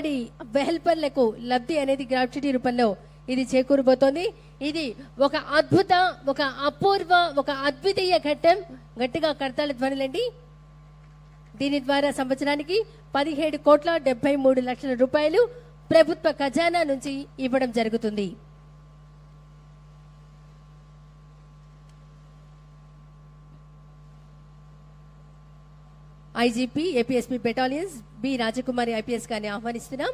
అంగన్వాడీ హెల్పర్లకు లబ్ధి అనేది గ్రాట్యుటీ రూపంలో ఇది చేకూరబోతోంది. ఇది ఒక అద్భుత, ఒక అపూర్వ, ఒక అద్వితీయ ఘట్టం. గట్టిగా కర్తాల ధ్వనులండి. దీని ద్వారా సంవత్సరానికి 17,73,00,000 రూపాయలు ప్రభుత్వ ఖజానా నుంచి ఇవ్వడం జరుగుతుంది. ఐజీపీ ఏపీఎస్పీ బెటాలియన్స్ బి రాజకుమారి ఐపీఎస్ గారిని ఆహ్వానిస్తున్నాం.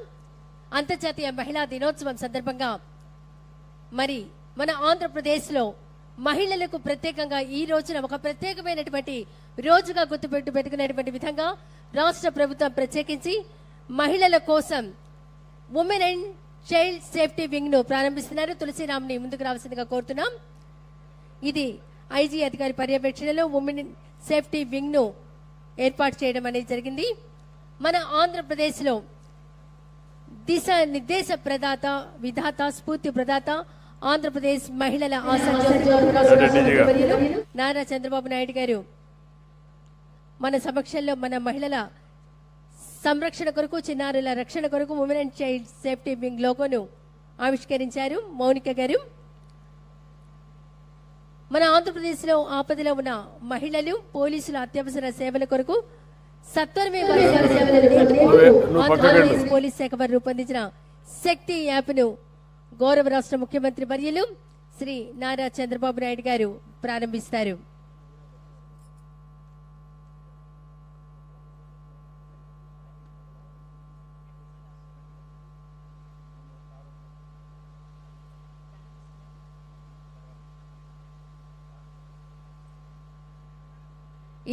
అంతర్జాతీయ మహిళా దినోత్సవం సందర్భంగా మరి మన ఆంధ్రప్రదేశ్లో మహిళలకు ప్రత్యేకంగా ఈ రోజున ఒక ప్రత్యేకమైనటువంటి రోజుగా పెట్టుకునేటువంటి విధంగా రాష్ట్ర ప్రభుత్వం ప్రత్యేకించి మహిళల కోసం women and child safety wing ను ప్రారంభిస్తున్నారు. తులసిరామ్ని ముందుకు రావాల్సిందిగా కోరుతున్నాం. ఇది ఐజీ అధికారి పర్యవేక్షణలో ఉమెన్ సేఫ్టీ వింగ్ ను ఏర్పాటు చేయడం అనేది జరిగింది. మన ఆంధ్రప్రదేశ్లో దిశ నిర్దేశ ప్రదాత, విధాత, స్ఫూర్తి ప్రదాత ఆంధ్రప్రదేశ్ మహిళల నారా చంద్రబాబు నాయుడు గారు మన సమక్షంలో మన మహిళల సంరక్షణ కొరకు, చిన్నారుల రక్షణ కొరకు women and child safety wing లోగోను ఆవిష్కరించారు మౌనిక గారు. మన ఆంధ్రప్రదేశ్లో ఆపదలో ఉన్న మహిళలు, పోలీసుల అత్యవసర సేవల కొరకు సత్వరమే ఆంధ్రప్రదేశ్ పోలీస్ శాఖ వారు రూపొందించిన శక్తి యాప్ను గౌరవ రాష్ట్ర ముఖ్యమంత్రి వర్యులు శ్రీ నారా చంద్రబాబు నాయుడు గారు ప్రారంభిస్తారు.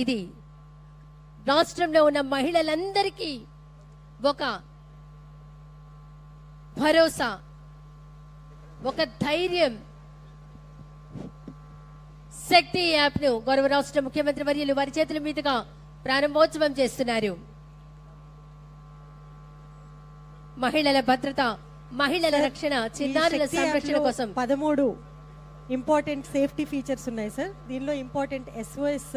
ఇది రాష్ట్రంలో ఉన్న మహిళలందరికీ ఒక భరోసా, ఒక ధైర్యం. శక్తి యాప్ ను గౌరవ రాష్ట్ర ముఖ్యమంత్రి వర్యులు వారి చేతుల మీదుగా ప్రారంభోత్సవం చేస్తున్నారు. మహిళల భద్రత, మహిళల రక్షణ, చిన్నారుల సంరక్షణ కోసం 13 ఇంపార్టెంట్ సేఫ్టీ ఫీచర్స్ ఉన్నాయి సార్. దీనిలో ఇంపార్టెంట్ SOS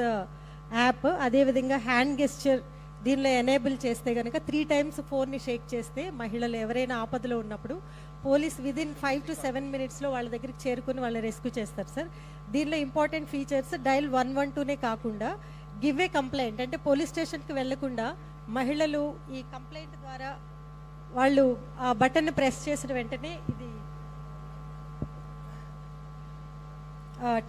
యాప్, అదేవిధంగా హ్యాండ్ గెస్చర్ దీనిలో ఎనేబుల్ చేస్తే కనుక 3 times ఫోన్ని షేక్ చేస్తే మహిళలు ఎవరైనా ఆపదలో ఉన్నప్పుడు పోలీస్ విదిన్ 5 to 7 minutesలో వాళ్ళ దగ్గరికి చేరుకుని వాళ్ళని రెస్క్యూ చేస్తారు సార్. దీనిలో ఇంపార్టెంట్ ఫీచర్స్ డైల్ 112నే కాకుండా గివ్ ఏ కంప్లైంట్, అంటే పోలీస్ స్టేషన్కి వెళ్లకుండా మహిళలు ఈ కంప్లైంట్ ద్వారా వాళ్ళు ఆ బటన్ ప్రెస్ చేసిన వెంటనే ఇది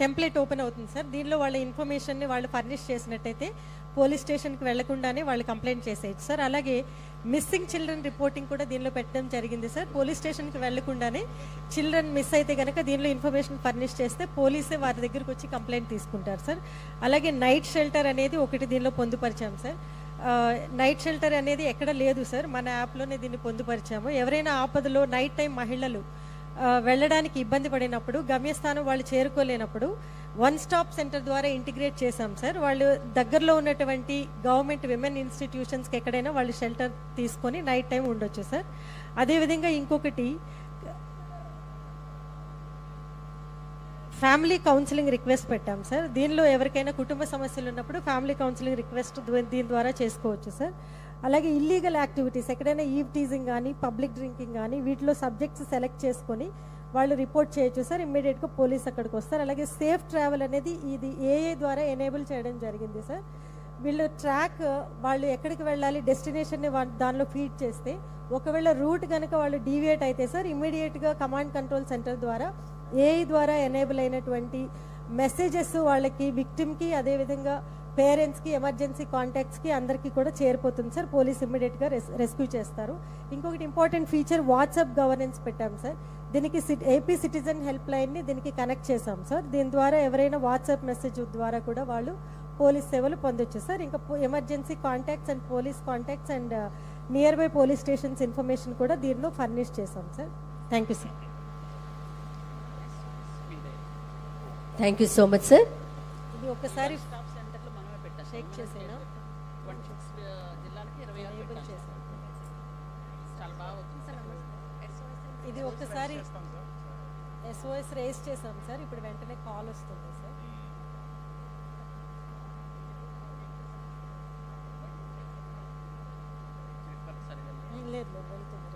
టెంప్లెట్ ఓపెన్ అవుతుంది సార్. దీనిలో వాళ్ళ ఇన్ఫర్మేషన్ని వాళ్ళు ఫర్నిష్ చేసినట్టయితే పోలీస్ స్టేషన్కి వెళ్లకుండానే వాళ్ళు కంప్లైంట్ చేసేయచ్చు సార్. అలాగే మిస్సింగ్ చిల్డ్రన్ రిపోర్టింగ్ కూడా దీనిలో పెట్టడం జరిగింది సార్. పోలీస్ స్టేషన్కి వెళ్లకుండానే చిల్డ్రన్ మిస్ అయితే కనుక దీనిలో ఇన్ఫర్మేషన్ ఫర్నిష్ చేస్తే పోలీసే వారి దగ్గరికి వచ్చి కంప్లైంట్ తీసుకుంటారు సార్. అలాగే నైట్ షెల్టర్ అనేది ఒకటి దీనిలో పొందుపరిచాం సార్. నైట్ షెల్టర్ అనేది ఎక్కడ లేదు సార్, మన యాప్లోనే దీన్ని పొందుపరిచాము. ఎవరైనా ఆపదలో నైట్ టైం మహిళలు వెళ్ళడానికి ఇబ్బంది పడినప్పుడు, గమ్యస్థానం వాళ్ళు చేరుకోలేనప్పుడు 1 stop సెంటర్ ద్వారా ఇంటిగ్రేట్ చేశాం సార్. వాళ్ళు దగ్గరలో ఉన్నటువంటి గవర్నమెంట్ విమెన్ ఇన్స్టిట్యూషన్స్కి ఎక్కడైనా వాళ్ళు షెల్టర్ తీసుకొని నైట్ టైం ఉండొచ్చు సార్. అదేవిధంగా ఇంకొకటి ఫ్యామిలీ కౌన్సిలింగ్ రిక్వెస్ట్ పెట్టాం సార్. దీనిలో ఎవరికైనా కుటుంబ సమస్యలు ఉన్నప్పుడు ఫ్యామిలీ కౌన్సిలింగ్ రిక్వెస్ట్ దీని ద్వారా చేసుకోవచ్చు సార్. అలాగే ఇల్లీగల్ యాక్టివిటీస్, ఎక్కడైనా ఈవ్ టీజింగ్ కానీ పబ్లిక్ డ్రింకింగ్ కానీ వీటిలో సబ్జెక్ట్స్ సెలెక్ట్ చేసుకొని వాళ్ళు రిపోర్ట్ చేయొచ్చు సార్. ఇమ్మీడియట్గా పోలీస్ అక్కడికి వస్తారు. అలాగే సేఫ్ ట్రావెల్ అనేది ఇది AA ద్వారా ఎనేబుల్ చేయడం జరిగింది సార్. వీళ్ళు ట్రాక్ వాళ్ళు ఎక్కడికి వెళ్ళాలి డెస్టినేషన్ని దానిలో ఫీడ్ చేస్తే ఒకవేళ రూట్ కనుక వాళ్ళు డీవియేట్ అయితే సార్ ఇమ్మీడియట్గా కమాండ్ కంట్రోల్ సెంటర్ ద్వారా AI ద్వారా ఎనేబుల్ అయినటువంటి మెసేజెస్ వాళ్ళకి, విక్టిమ్కి, అదేవిధంగా పేరెంట్స్కి, ఎమర్జెన్సీ కాంటాక్ట్స్కి అందరికీ కూడా చేరిపోతుంది సార్. పోలీస్ ఇమ్మీడియట్గా రెస్క్యూ చేస్తారు. ఇంకొకటి ఇంపార్టెంట్ ఫీచర్ వాట్సాప్ గవర్నెన్స్ పెట్టాం సార్. దీనికి AP సిటిజన్ హెల్ప్ లైన్ని దీనికి కనెక్ట్ చేశాం సార్. దీని ద్వారా ఎవరైనా వాట్సాప్ మెసేజ్ ద్వారా కూడా వాళ్ళు పోలీస్ సేవలు పొందొచ్చు సార్. ఇంకా emergency contacts and police contacts and near by police stations information కూడా దీనిలో ఫర్నిష్ చేశాం sir. Thank you sir. Thank you so much sir. ఇది ఒకసారి షేక్ చేసేనా ఇది ఒకసారి SOS రేస్ చేసాం సార్. ఇప్పుడు వెంటనే కాల్ వస్తుంది సార్. లేదు వెళ్తుంది.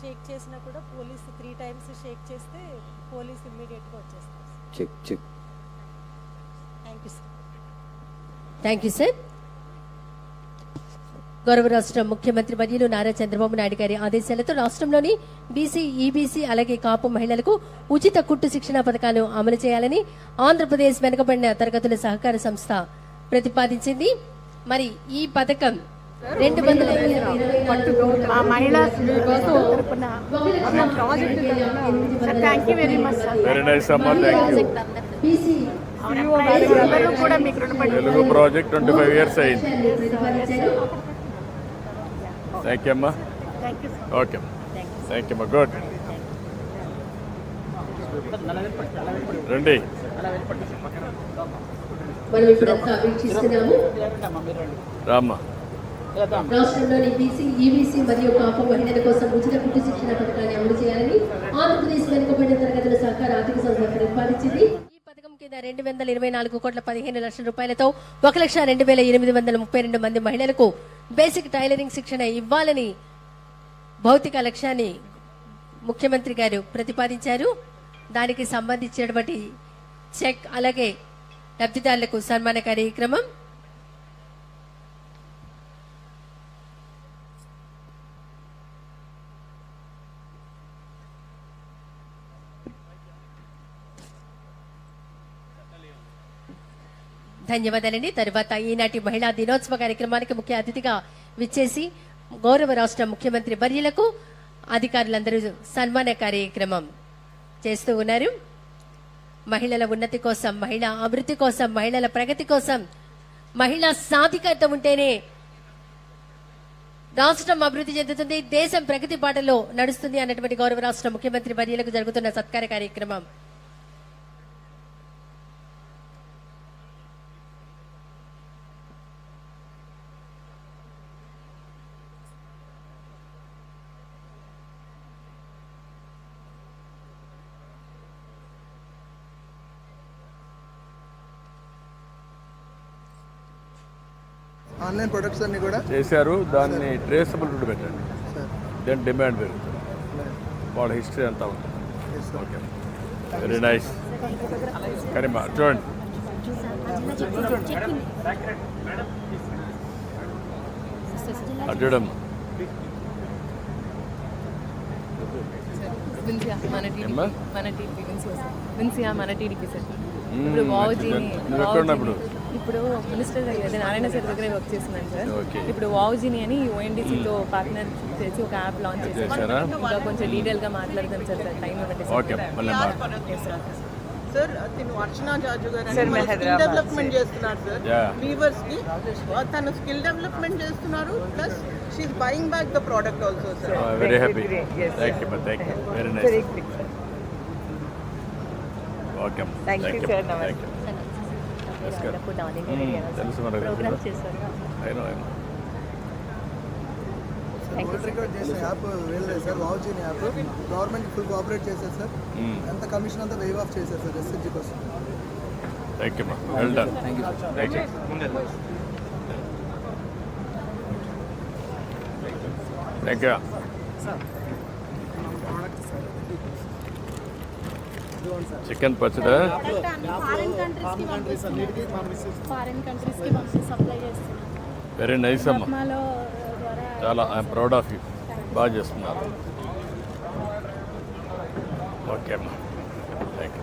షేక్ చేసినా కూడా పోలీస్ 3 టైమ్స్ షేక్ చేస్తే పోలీస్ ఇమ్మీడియట్గా వచ్చేస్తారు. Check check. Thank you sir. Thank you sir. గౌరవ రాష్ట్ర ముఖ్యమంత్రి వర్యులు నారా చంద్రబాబు నాయుడు గారి ఆదేశాలతో రాష్ట్రంలోని బీసీ, ఈబీసీ అలాగే కాపు మహిళలకు ఉచిత కుట్టు శిక్షణ పథకాలు అమలు చేయాలని ఆంధ్రప్రదేశ్ వెనుకబడిన తరగతుల సహకార సంస్థ ప్రతిపాదించింది. మరి ఈ పథకం 220 మా మహిళా తరపున ఉన్న project sir thank you very much sir. Very nice అమ్మా, థ్యాంక్ యూ. బీసీ అందరూ కూడా మీకు రుణపడి తెలుగు ప్రాజెక్ట్ 25 years అయింది. థ్యాంక్ యూ అమ్మా. Thank you sir. Okay thank you అమ్మా. గుడ్. రండి. మనం ఇప్పుడంతా వీక్షిస్తున్నాము. రామ్మా. రాష్ట్రంలోని బీసీ, ఈబీసీ మరియు కాపు మహిళల కోసం ఉచిత కుట్టు శిక్షణ పథకాన్ని అమలు చేయాలని ఆంధ్రప్రదేశ్ వెనుకబడిన తరగతుల సహకార ఆర్థిక సంస్థ ప్రతిపాదించింది. ఈ పథకం కింద 224 కోట్ల 15 లక్షల రూపాయలతో 1,02,832 మంది మహిళలకు బేసిక్ టైలరింగ్ శిక్షణ ఇవ్వాలని భౌతిక లక్ష్యాన్ని ముఖ్యమంత్రి గారు ప్రతిపాదించారు. దానికి సంబంధించినటువంటి చెక్ అలాగే లబ్ధిదారులకు సన్మాన కార్యక్రమం. ధన్యవాదాలండి. తర్వాత ఈనాటి మహిళా దినోత్సవ కార్యక్రమానికి ముఖ్య అతిథిగా విచ్చేసి గౌరవ రాష్ట్ర ముఖ్యమంత్రి వర్యులకు అధికారులందరూ సన్మాన కార్యక్రమం చేస్తూ ఉన్నారు. మహిళల ఉన్నతి కోసం, మహిళా అభివృద్ధి కోసం, మహిళల ప్రగతి కోసం, మహిళా సాధికారత ఉంటేనే రాష్ట్రం అభివృద్ధి చెందుతుంది, దేశం ప్రగతి బాటలో నడుస్తుంది అన్నటువంటి గౌరవ రాష్ట్ర ముఖ్యమంత్రి వర్యులకు జరుగుతున్న సత్కార కార్యక్రమం. ఆన్లైన్ ప్రొడక్ట్స్ అన్ని కూడా చేశారు. దాన్ని ట్రేసబుల్ ఫుడ్ పెట్టండి. దాని డిమాండ్ పెరుగుతుంది. వాళ్ళ హిస్టరీ అంతా ఉంటుంది. Okay very nice. కానీ మా చూడండి. చూడమ్మా. మన టీడీపీ సార్. ఇప్పుడు వావుజీని ఇప్పుడు మినిస్టర్ అదే నారాయణ సార్ దగ్గర వర్క్ చేస్తున్నాను సార్. ఇప్పుడు వావుజీని అని ఓఎన్డీసీతో పార్ట్నర్ చేసి ఒక యాప్ లాంచ్ చేశారు. ఇంకా కొంచెం డీటెయిల్గా మాట్లాడదాం సార్. టైం ఇవ్వండి సార్. తిను అర్చనా జాజు గారు స్కిల్ డెవలప్మెంట్ చేస్తున్నారు సార్. వీవర్స్ కి తను స్కిల్ డెవలప్మెంట్ చేస్తున్నారు. Plus she is buying back the product also sir. Very happy. Thank you. Very nice. Okay thank you sir. నమస్తే. తెలుసు మనకు. చేసే యాప్ వెళ్ళలేదు సార్. వావుజీని యాప్ గవర్నమెంట్ ఫుల్ కోఆపరేట్ చేశారు సార్. ఎంత కమిషన్ అంతా వేవ్ ఆఫ్ చేశారు సార్ ఎస్ఎస్జీ కోసం. Thank you. Well done. Thank you. Thank you. Chicken పచ్చడా వెరీ నైస్ అమ్మా. చాలా ఐఎమ్ ప్రౌడ్ ఆఫ్ యూ. బాగా చేస్తున్నారు. ఓకే అమ్మా. Thank you.